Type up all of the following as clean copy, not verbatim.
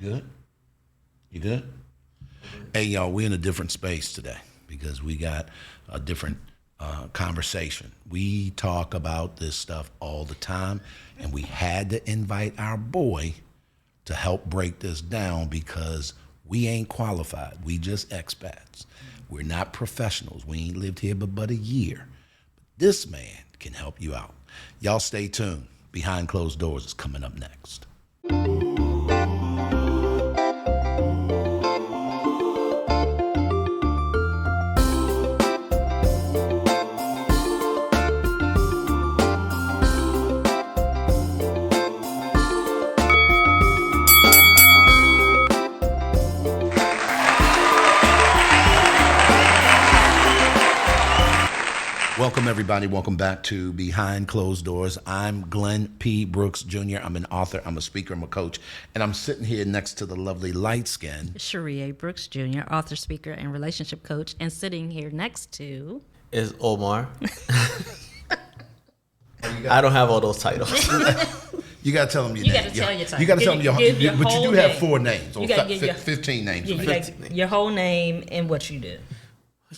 good? You good? Hey, y'all, we're in a different space today because we got a different conversation. We talk about this stuff all the time, and we had to invite our boy to help break this down because we ain't qualified. We just expats. We're not professionals. We ain't lived here but a year. This man can help you out. Y'all stay tuned. Behind Closed Doors is coming up next. Welcome, everybody. Welcome back to Behind Closed Doors. I'm Glenn P. Brooks Jr. I'm an author, I'm a speaker, I'm a coach, and I'm sitting here next to the lovely light skin Cherie A. Brooks Jr., author, speaker, and relationship coach, and sitting here next to... is Omar. I don't have all those titles. You got to tell them your You name. got to tell your title. You got to tell them your but you do have 4 names, or You gotta give 15 names. You got your whole name and what you do.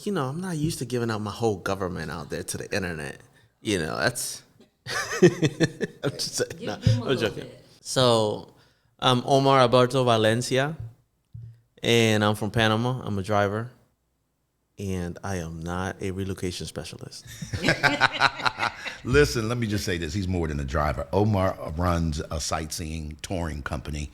You know, I'm not used to giving out my whole government out there to the internet. You know, that's... I'm just saying. No, I'm joking. So, I'm Omar Alberto Valencia, and I'm from Panama. I'm a driver, and I am not a relocation specialist. Listen, let me just say this. He's more than a driver. Omar runs a sightseeing touring company.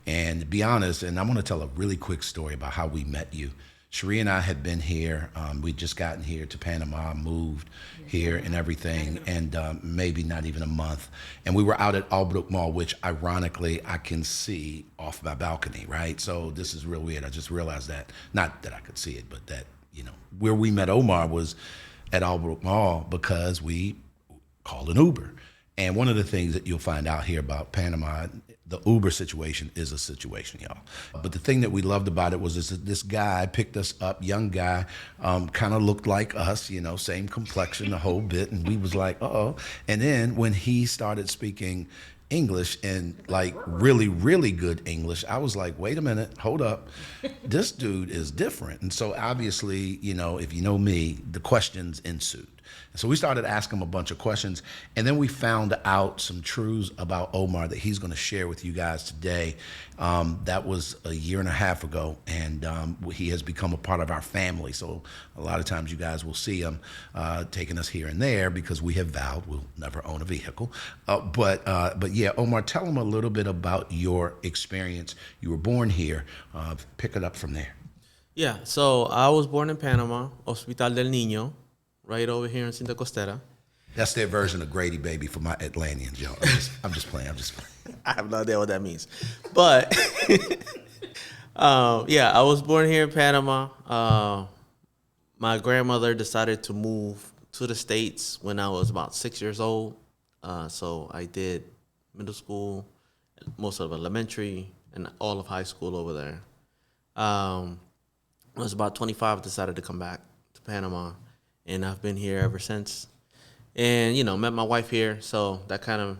And to be honest, and I want to tell a really quick story about how we met you. Cherie and I had been here. We'd just gotten here to Panama, moved here and everything, and maybe not even a month. And we were out at Albrook Mall, which ironically I can see off my balcony, right? So this is real weird. I just realized that. Not that I could see it, but that, you know, where we met Omar was at Albrook Mall because we called an Uber. And one of the things that you'll find out here about Panama, the Uber situation is a situation, y'all. But the thing that we loved about it was that this guy picked us up, young guy, kind of looked like us, you know, same complexion, the whole bit. And we was like, uh-oh. And then when he started speaking English and like really, really good English, I was like, wait a minute, hold up. This dude is different. And so obviously, you know, if you know me, the questions ensued. So we started asking him a bunch of questions, and then we found out some truths about Omar that he's going to share with you guys today. That was a year and a half ago, and he has become a part of our family. So a lot of times you guys will see him taking us here and there because we have vowed we'll never own a vehicle. But yeah, Omar, tell him a little bit about your experience. You were born here. Pick it up from there. Yeah, so I was born in Panama, Hospital del Niño, right over here in Cinta Costera. That's their version of Grady Baby for my Atlanteans, yo. I'm just playing. I have no idea what that means. But, yeah, I was born here in Panama. My grandmother decided to move to the States when I was about 6 years old. So I did middle school, most of elementary, and all of high school over there. When I was about 25, I decided to come back to Panama. And I've been here ever since. And, you know, met my wife here, so that kind of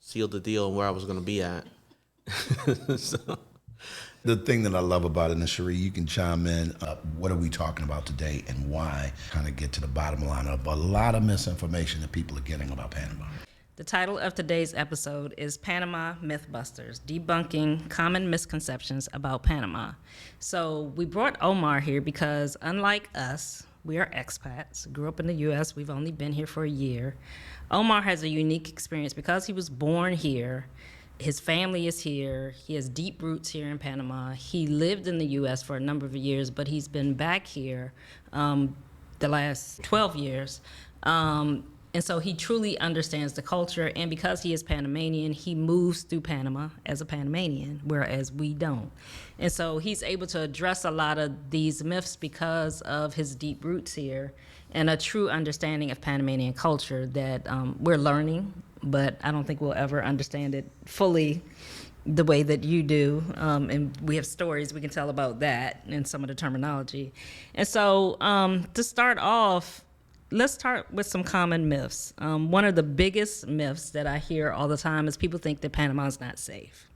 sealed the deal where I was going to be at. So. The thing that I love about it, and Cherie, you can chime in, what are we talking about today and why? Kind of get to the bottom line of a lot of misinformation that people are getting about Panama. The title of today's episode is Panama Myth Busters, Debunking Common Misconceptions About Panama. So we brought Omar here because, unlike us, we are expats, grew up in the U.S. We've only been here for a year. Omar has a unique experience because he was born here. His family is here. He has deep roots here in Panama. He lived in the U.S. for a number of years, but he's been back here the last 12 years. And so he truly understands the culture, and because he is Panamanian, he moves through Panama as a Panamanian, whereas we don't. And so he's able to address a lot of these myths because of his deep roots here and a true understanding of Panamanian culture that we're learning, but I don't think we'll ever understand it fully the way that you do. And we have stories we can tell about that and some of the terminology. And so to start off, let's start with some common myths. One of the biggest myths that I hear all the time is people think that Panama is not safe.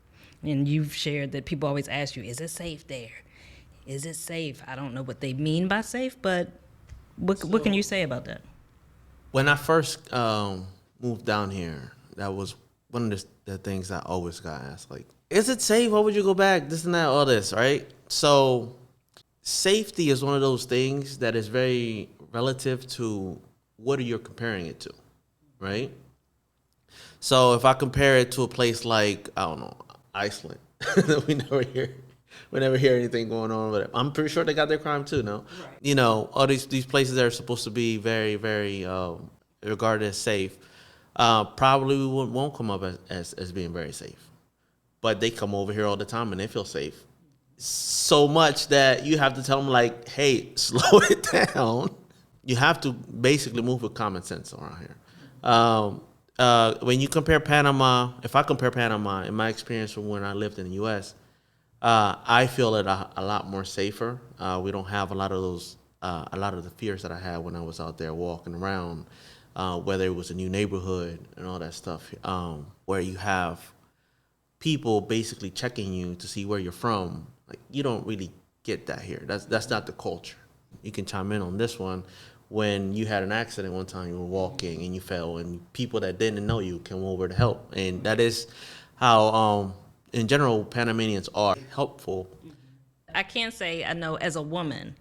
And you've shared that people always ask you, is it safe there? Is it safe? I don't know what they mean by safe, but what can you say about that? When I first moved down here, that was one of the things I always got asked, like, is it safe? Why would you go back? This and that, all this, right? So safety is one of those things that is very relative to what are you comparing it to, right? So if I compare it to a place like, I don't know, Iceland, we never hear anything going on with it. I'm pretty sure they got their crime too, no? Right. You know, all these places that are supposed to be very, very regarded as safe, probably won't come up as being very safe. But they come over here all the time and they feel safe. So much that you have to tell them, like, hey, slow it down. You have to basically move with common sense around here. When you compare Panama, if I compare Panama, in my experience from when I lived in the U.S., I feel it a lot more safer. We don't have a lot of the fears that I had when I was out there walking around, whether it was a new neighborhood and all that stuff, where you have people basically checking you to see where you're from. Like, you don't really get that here. That's not the culture. You can chime in on this one. When you had an accident one time, you were walking and you fell, and people that didn't know you came over to help. And that is how, in general, Panamanians are helpful. I can say I know as a woman,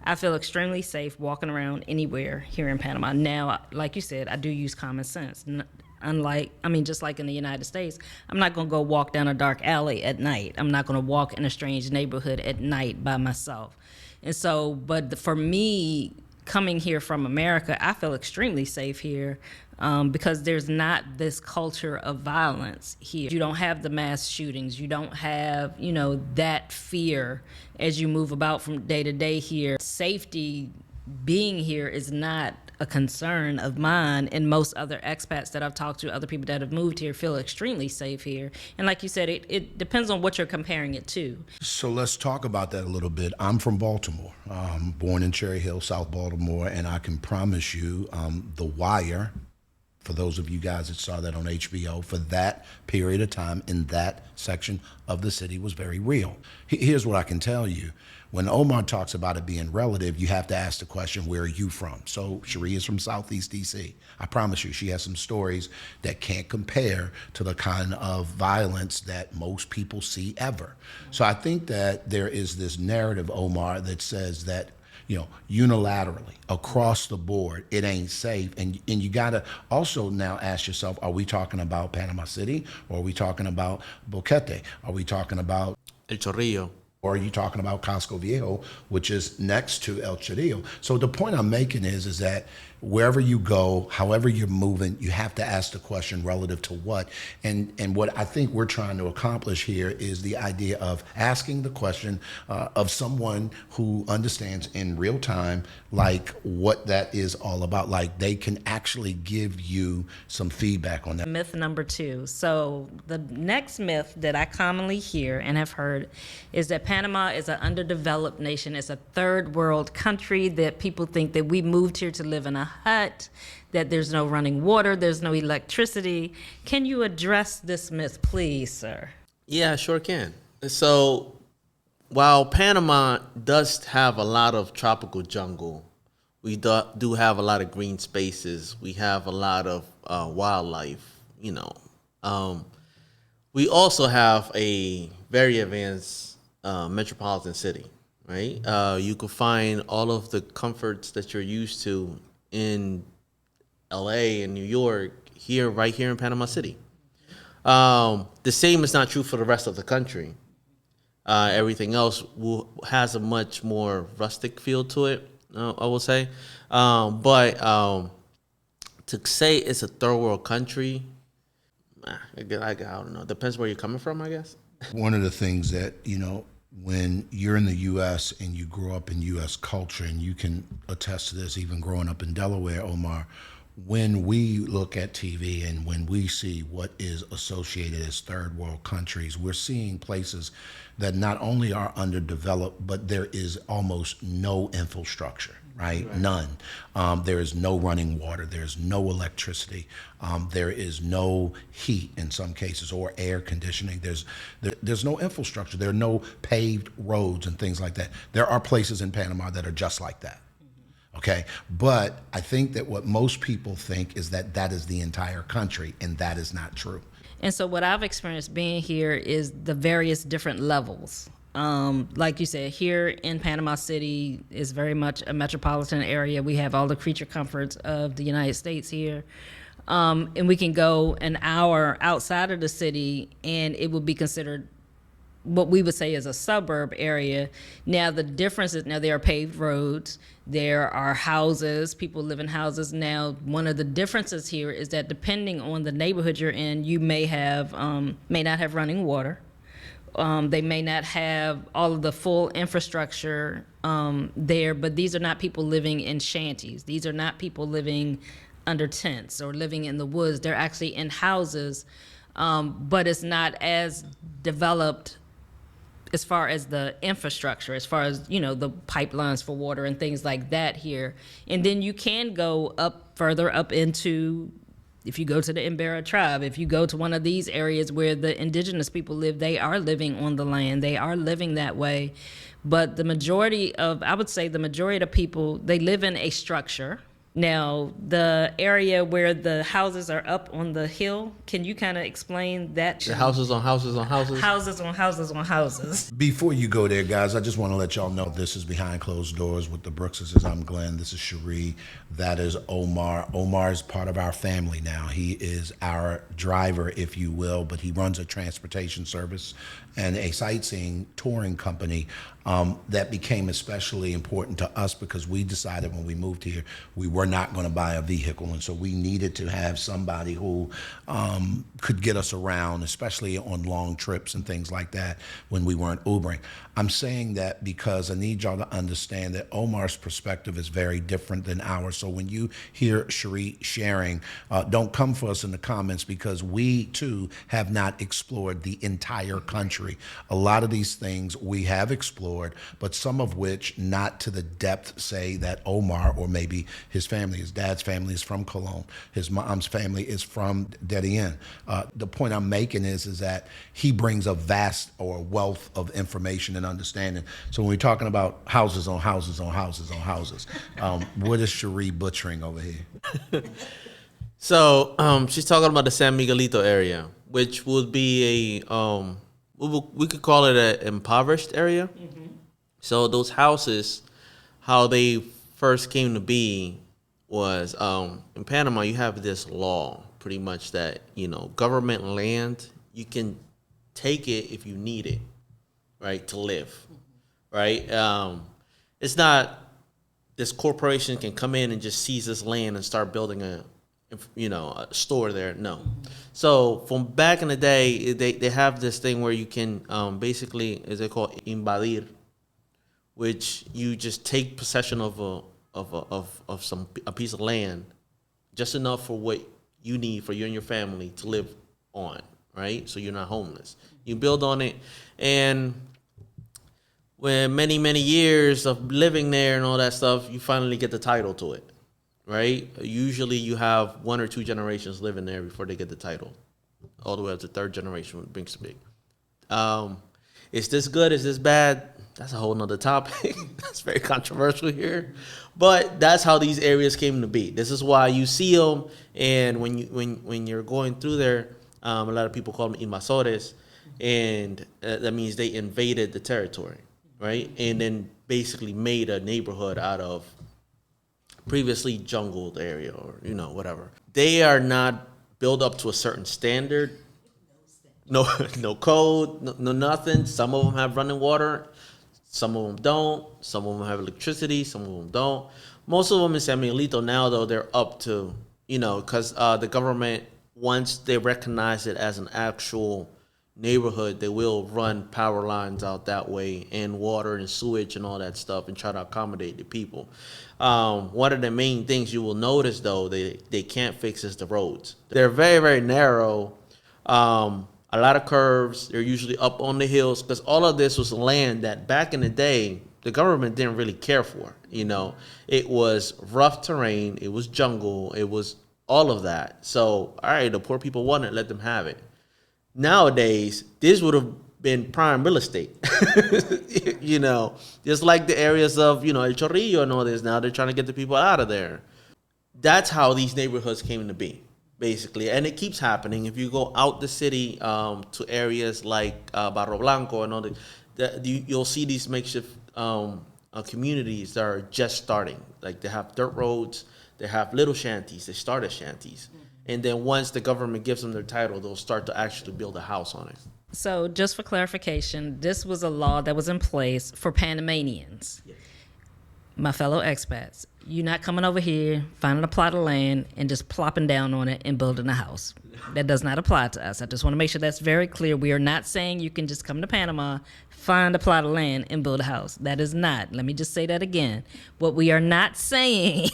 I feel extremely safe walking around anywhere here in Panama. Now, like you said, I do use common sense. Just like in the United States, I'm not going to go walk down a dark alley at night. I'm not going to walk in a strange neighborhood at night by myself. And so, but for me, coming here from America, I feel extremely safe here because there's not this culture of violence here. You don't have the mass shootings. You don't have, that fear as you move about from day to day here. Safety being here is not a concern of mine, and most other expats that I've talked to, other people that have moved here, feel extremely safe here. And like you said, it depends on what you're comparing it to. So let's talk about that a little bit. I'm from Baltimore, born in Cherry Hill, South Baltimore, and I can promise you The Wire, for those of you guys that saw that on HBO, for that period of time in that section of the city was very real. Here's what I can tell you. When Omar talks about it being relative, you have to ask the question, where are you from? So Cherie is from Southeast DC. I promise you, she has some stories that can't compare to the kind of violence that most people see ever. So I think that there is this narrative, Omar, that says that, unilaterally, across the board, it ain't safe. And you gotta also now ask yourself, are we talking about Panama City, or are we talking about Boquete? Are we talking about El Chorrillo? Or are you talking about Casco Viejo, which is next to El Chorrillo? So the point I'm making is that wherever you go, however you're moving, you have to ask the question relative to what. And what I think we're trying to accomplish here is the idea of asking the question of someone who understands in real time, like, what that is all about. Like, they can actually give you some feedback on that. Myth number 2. So the next myth that I commonly hear and have heard is that Panama is an underdeveloped nation. It's a third world country, that people think that we moved here to live in a hut, that there's no running water, there's no electricity. Can you address this myth, please, sir? Yeah, I sure can. So while Panama does have a lot of tropical jungle, we do have a lot of green spaces. We have a lot of wildlife, we also have a very advanced metropolitan city, right? You can find all of the comforts that you're used to in LA and New York right here in Panama City. The same is not true for the rest of the country. Everything else has a much more rustic feel to it, I will say. But to say it's a third world country, I don't know. It depends where you're coming from, I guess. One of the things that, when you're in the U.S. and you grow up in U.S. culture, and you can attest to this even growing up in Delaware, Omar, when we look at TV and when we see what is associated as third world countries, we're seeing places that not only are underdeveloped, but there is almost no infrastructure. right? None. There is no running water. There's no electricity. There is no heat in some cases or air conditioning. There's no infrastructure. There are no paved roads and things like that. There are places in Panama that are just like that. Okay, but I think that what most people think is that that is the entire country, and that is not true. And so what I've experienced being here is the various different levels. Like you said, here in Panama City is very much a metropolitan area. We have all the creature comforts of the United States here. And we can go an hour outside of the city and it will be considered what we would say is a suburb area. Now the difference is now there are paved roads, there are houses, people live in houses. Now one of the differences here is that depending on the neighborhood you're in, you may not have running water. They may not have all of the full infrastructure there, but these are not people living in shanties. These are not people living under tents or living in the woods. They're actually in houses, but it's not as developed as far as the infrastructure, as far as, the pipelines for water and things like that here. And then you can go further up into, if you go to the Embera tribe, if you go to one of these areas where the indigenous people live, they are living on the land. They are living that way. But I would say the majority of people, they live in a structure. Now, the area where the houses are up on the hill, can you kind of explain that? The houses on houses on houses? Houses on houses on houses. Before you go there, guys, I just want to let y'all know this is Behind Closed Doors with the Brookses. I'm Glenn. This is Cherie. That is Omar. Omar is part of our family now. He is our driver, if you will, but he runs a transportation service and a sightseeing touring company that became especially important to us because we decided when we moved here we were not going to buy a vehicle, and so we needed to have somebody who could get us around, especially on long trips and things like that when we weren't Ubering. I'm saying that because I need y'all to understand that Omar's perspective is very different than ours. So when you hear Cherie sharing, don't come for us in the comments because we too have not explored the entire country. A lot of these things we have explored, but some of which not to the depth, say, that Omar or maybe his family, his dad's family is from Cologne, his mom's family is from Darien. The point I'm making is that he brings a vast or wealth of information and understanding. So when we're talking about houses on houses on houses on houses, what is Cherie butchering over here? So she's talking about the San Miguelito area, which would be we could call it an impoverished area. Mm-hmm. So those houses, how they first came to be was in Panama, you have this law pretty much that, government land, you can take it if you need it, right, to live, right? It's not this corporation can come in and just seize this land and start building a store there. No. So from back in the day, they have this thing where you can basically, as they call it, invadir, which you just take possession of a piece of land, just enough for what you need for you and your family to live on, right? So you're not homeless. You build on it, and when many years of living there and all that stuff, you finally get the title to it, right? Usually you have 1 or 2 generations living there before they get the title, all the way up to 3rd generation when it brings big. Is this good? Is this bad? That's a whole nother topic. That's very controversial here. But that's how these areas came to be. This is why you see them, and when you're going through there, a lot of people call them invasores, and that means they invaded the territory, right? And then basically made a neighborhood out of previously jungled area or, whatever. They are not built up to a certain standard. No code, no nothing. Some of them have running water. Some of them don't. Some of them have electricity. Some of them don't. Most of them in San Miguelito now, though, they're up to, because the government, once they recognize it as an actual neighborhood, they will run power lines out that way and water and sewage and all that stuff and try to accommodate the people. One of the main things you will notice, though, they can't fix is the roads. They're very, very narrow. A lot of curves. They're usually up on the hills because all of this was land that back in the day, the government didn't really care for. It was rough terrain, it was jungle, it was all of that. So, all right, the poor people want it, let them have it. Nowadays, this would have been prime real estate. Just like the areas of, El Chorrillo and all this. Now they're trying to get the people out of there. That's how these neighborhoods came to be, basically. And it keeps happening. If you go out the city to areas like Barro Blanco and all that, you'll see these makeshift communities that are just starting. Like they have dirt roads, they have little shanties, they start as shanties. And then once the government gives them their title, they'll start to actually build a house on it. So just for clarification, this was a law that was in place for Panamanians, yes. My fellow expats. You're not coming over here, finding a plot of land, and just plopping down on it and building a house. That does not apply to us. I just want to make sure that's very clear. We are not saying you can just come to Panama, find a plot of land, and build a house. That is not. Let me just say that again. What we are not saying...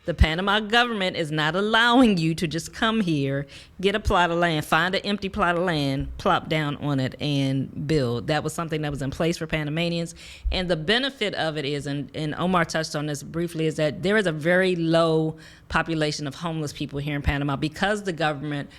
The Panama government is not allowing you to just come here, get a plot of land, find an empty plot of land, plop down on it, and build. That was something that was in place for Panamanians. And the benefit of it is, and Omar touched on this briefly, is that there is a very low population of homeless people here in Panama because the government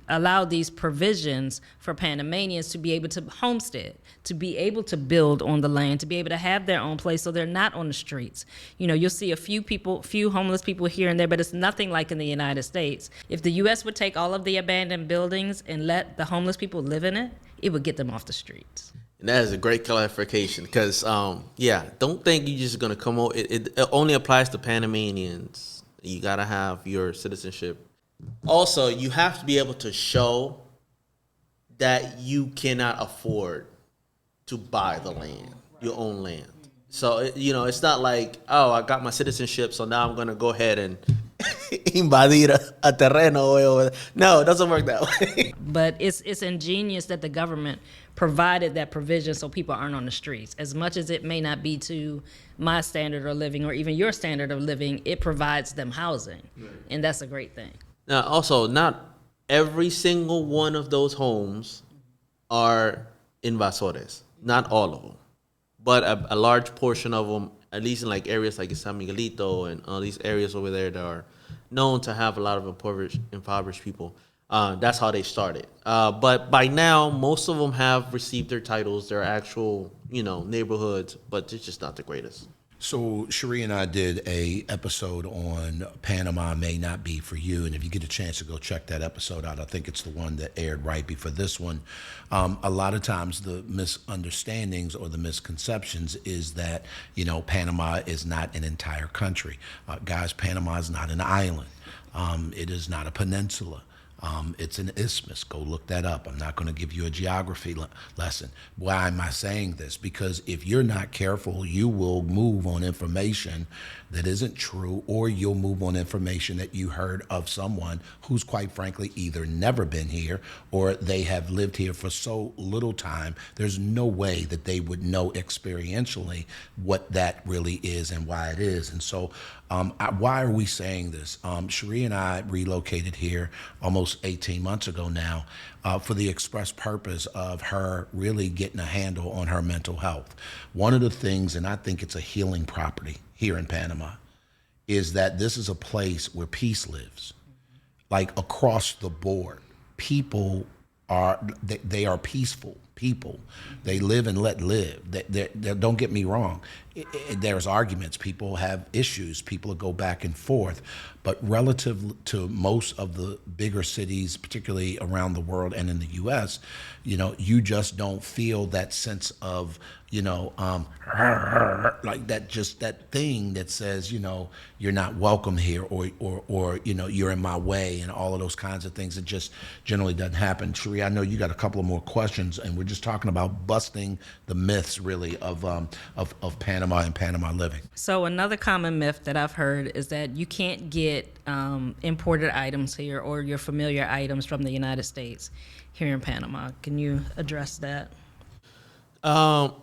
allowed these provisions for Panamanians to be able to homestead, to be able to build on the land, to be able to have their own place so they're not on the streets. You'll see a few homeless people here and there, but it's nothing like in the United States. If the U.S. would take all of the abandoned buildings and let the homeless people live in it, it would get them off the streets. And that is a great clarification because, don't think you're just going to come over. It only applies to Panamanians. You got to have your citizenship. Also, you have to be able to show that you cannot afford to buy the land, your own land. So, it's not like, oh, I got my citizenship, so now I'm going to go ahead and invadir a terreno. No, it doesn't work that way. But it's ingenious that the government provided that provision so people aren't on the streets. As much as it may not be to my standard of living or even your standard of living, it provides them housing. Right. And that's a great thing. Now, also, not every single one of those homes are invasores. Not all of them. But a large portion of them, at least in like areas like San Miguelito and all these areas over there that are known to have a lot of impoverished people, that's how they started. But by now, most of them have received their titles, their actual, neighborhoods, but it's just not the greatest. So Cherie and I did a episode on Panama May Not Be For You, and if you get a chance to go check that episode out, I think it's the one that aired right before this one. A lot of times the misunderstandings or the misconceptions is that, Panama is not an entire country. Guys, Panama is not an island. It is not a peninsula. It's an isthmus. Go look that up. I'm not going to give you a geography lesson. Why am I saying this? Because if you're not careful, you will move on information that isn't true, or you'll move on information that you heard of someone who's quite frankly either never been here or they have lived here for so little time. There's no way that they would know experientially what that really is and why it is. And so why are we saying this? Cherie and I relocated here almost 18 months ago now for the express purpose of her really getting a handle on her mental health. One of the things, and I think it's a healing property here in Panama, is that this is a place where peace lives. Like across the board, people they are peaceful people. They live and let live. Don't get me wrong. There's arguments. People have issues. People go back and forth. But relative to most of the bigger cities, particularly around the world and in the U.S., you just don't feel that sense of, like that thing that says, you're not welcome here or you're in my way and all of those kinds of things. It just generally doesn't happen. Cherie, I know you got a couple of more questions, and we're just talking about busting the myths really of Panama and Panama living. So another common myth that I've heard is that you can't get imported items here or your familiar items from the United States here in Panama. Can you address that? Well,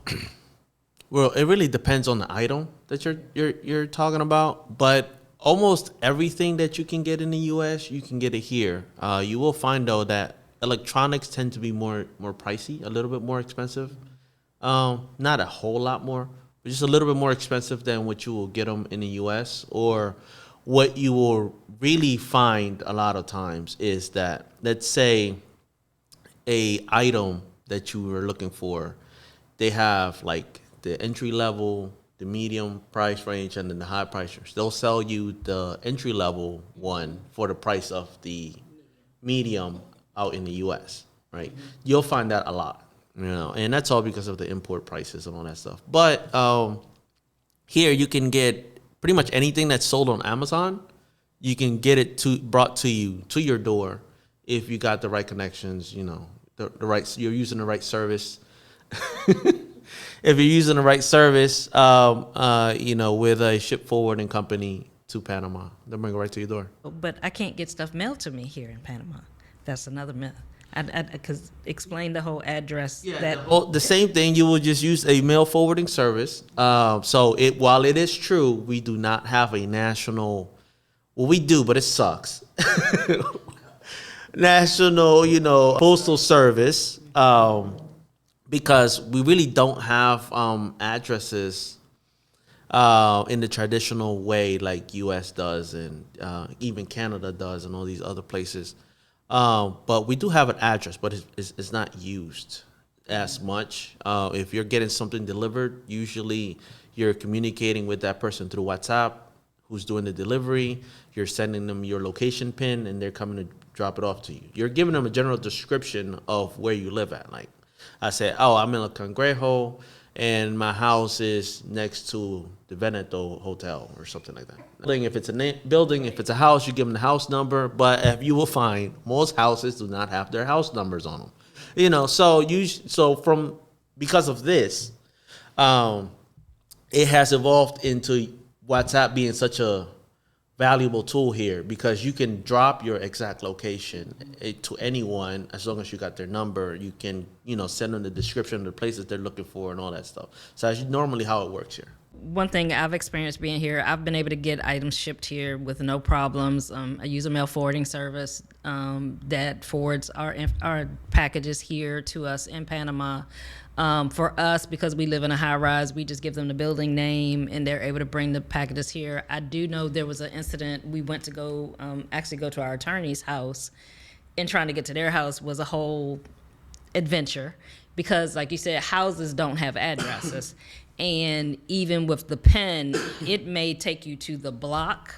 it really depends on the item that you're talking about, but almost everything that you can get in the U.S., you can get it here. You will find though that electronics tend to be more pricey, a little bit more expensive. Not a whole lot more, but just a little bit more expensive than what you will get them in the U.S. Or what you will really find a lot of times is that, let's say, a item that you were looking for, they have like the entry level, the medium price range, and then the high price range. They'll sell you the entry level one for the price of the medium out in the U.S., right? You'll find that a lot, and that's all because of the import prices and all that stuff. But here you can get pretty much anything that's sold on Amazon. You can get it brought to you to your door if you got the right connections, the right, you're using the right service. If you're using the right service, with a ship forwarding company to Panama, they'll bring it right to your door. But I can't get stuff mailed to me here in Panama. That's another myth. Because explain the whole address. Yeah, the same thing. You will just use a mail forwarding service. So while it is true, we do not have a national. Well, we do, but it sucks. National, postal service. Because we really don't have addresses in the traditional way like U.S. does, and even Canada does, and all these other places. But we do have an address, but it's not used as much. If you're getting something delivered, usually you're communicating with that person through WhatsApp who's doing the delivery. You're sending them your location pin, and they're coming to drop it off to you. You're giving them a general description of where you live at. Like I said, I'm in El Cangrejo, and my house is next to the Veneto Hotel or something like that. If it's a building, if it's a house, you give them the house number. But if you will find, most houses do not have their house numbers on them. Because of this, it has evolved into WhatsApp being such a valuable tool here, because you can drop your exact location to anyone as long as you got their number. You can, send them the description of the places they're looking for and all that stuff. So that's normally how it works here. One thing I've experienced being here, I've been able to get items shipped here with no problems. I use a mail forwarding service that forwards our packages here to us in Panama. For us, because we live in a high rise, we just give them the building name and they're able to bring the packages here. I do know there was an incident. We went to go to our attorney's house, and trying to get to their house was a whole adventure, because like you said, houses don't have addresses. And even with the pen, it may take you to the block,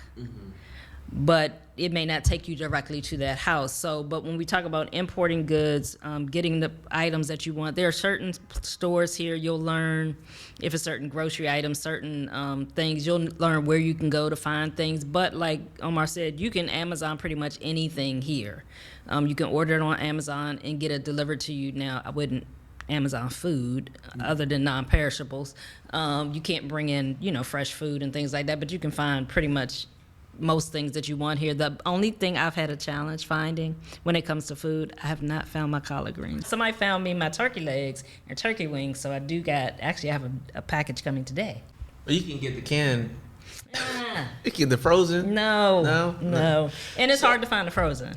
but it may not take you directly to that house. So, but when we talk about importing goods, getting the items that you want, there are certain stores here you'll learn if it's certain grocery items, certain things, you'll learn where you can go to find things. But like Omar said, you can Amazon pretty much anything here. You can order it on Amazon and get it delivered to you. Now, I wouldn't Amazon food other than non-perishables. You can't bring in, fresh food and things like that, but you can find pretty much most things that you want here. The only thing I've had a challenge finding when it comes to food, I have not found my collard greens. Somebody found me my turkey legs and turkey wings, so I have a package coming today. Well, you can get the canned. You can get the frozen. No. And it's hard to find the frozen.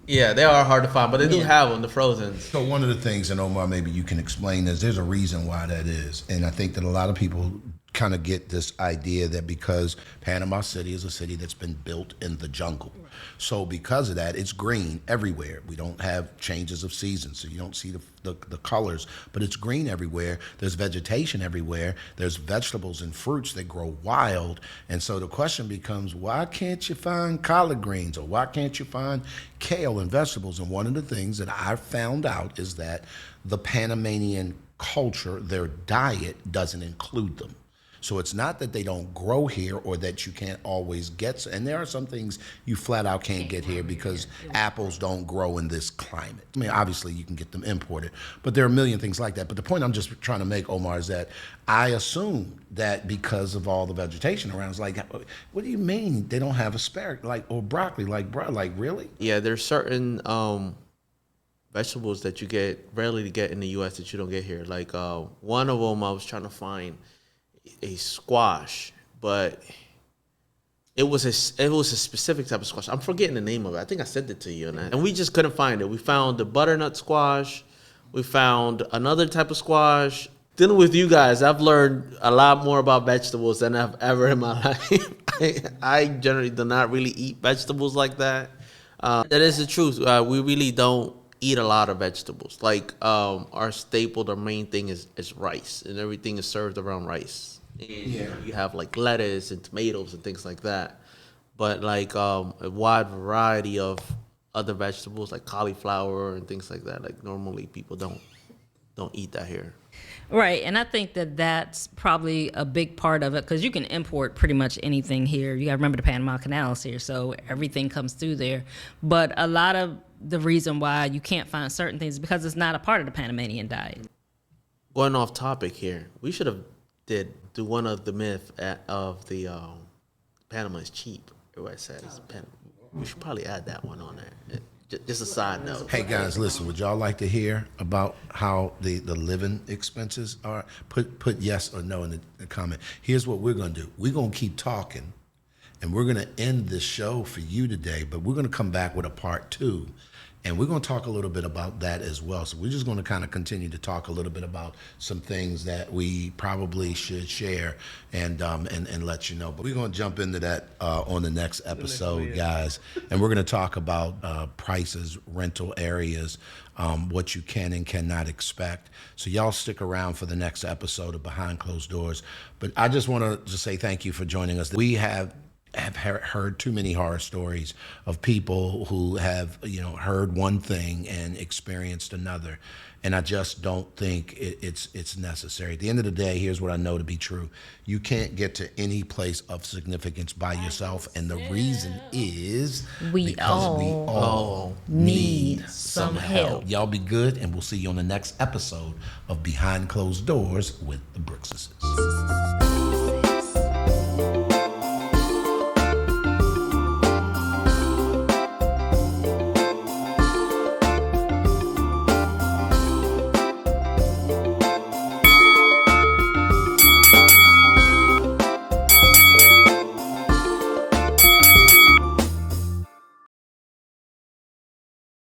Yeah, they are hard to find, but they do have them, the frozen. So one of the things, and Omar, maybe you can explain this, there's a reason why that is. And I think that a lot of people kind of get this idea that because Panama City is a city that's been built in the jungle. So because of that, it's green everywhere. We don't have changes of seasons, so you don't see the colors, but it's green everywhere. There's vegetation everywhere. There's vegetables and fruits that grow wild. And so the question becomes, why can't you find collard greens, or why can't you find kale and vegetables? And one of the things that I found out is that the Panamanian culture, their diet doesn't include them. So it's not that they don't grow here or that you can't always get, and there are some things you flat out can't get here because apples don't grow in this climate. I mean, obviously you can get them imported, but there are a million things like that. But the point I'm just trying to make, Omar, is that I assume that because of all the vegetation around, it's like, what do you mean they don't have asparagus or broccoli? Like really? Yeah, there's certain vegetables that you rarely get in the U.S. that you don't get here. Like one of them I was trying to find a squash, but it was a specific type of squash. I'm forgetting the name of it. I think I sent it to you, and we just couldn't find it. We found the butternut squash. We found another type of squash. dealing with you guys, I've learned a lot more about vegetables than I've ever in my life. I generally do not really eat vegetables like that. That is the truth. We really don't eat a lot of vegetables. Like our staple, the main thing is rice, and everything is served around rice. And you have like lettuce and tomatoes and things like that. But like a wide variety of other vegetables like cauliflower and things like that. Like normally people don't eat that here. Right, and I think that that's probably a big part of it because you can import pretty much anything here. You got to remember the Panama Canal is here, so everything comes through there. But a lot of the reason why you can't find certain things is because it's not a part of the Panamanian diet. Going off topic here, we should have do one of the myth of the Panama is cheap. Everybody says we should probably add that one on there. Just a side note. Hey guys, listen, would y'all like to hear about how the living expenses are? Put yes or no in the comment. Here's what we're gonna do. We're gonna keep talking and we're gonna end this show for you today, but we're gonna come back with a part 2. And we're going to talk a little bit about that as well. So we're just going to kind of continue to talk a little bit about some things that we probably should share and let you know. But we're going to jump into that on the next episode, guys. And we're going to talk about prices, rental areas, what you can and cannot expect. So y'all stick around for the next episode of Behind Closed Doors. But I just want to just say thank you for joining us. We have heard too many horror stories of people who have, heard one thing and experienced another. And I just don't think it's necessary. At the end of the day, here's what I know to be true. You can't get to any place of significance by yourself. And the reason is we because we all need some help. Y'all be good, and we'll see you on the next episode of Behind Closed Doors with the Brookses.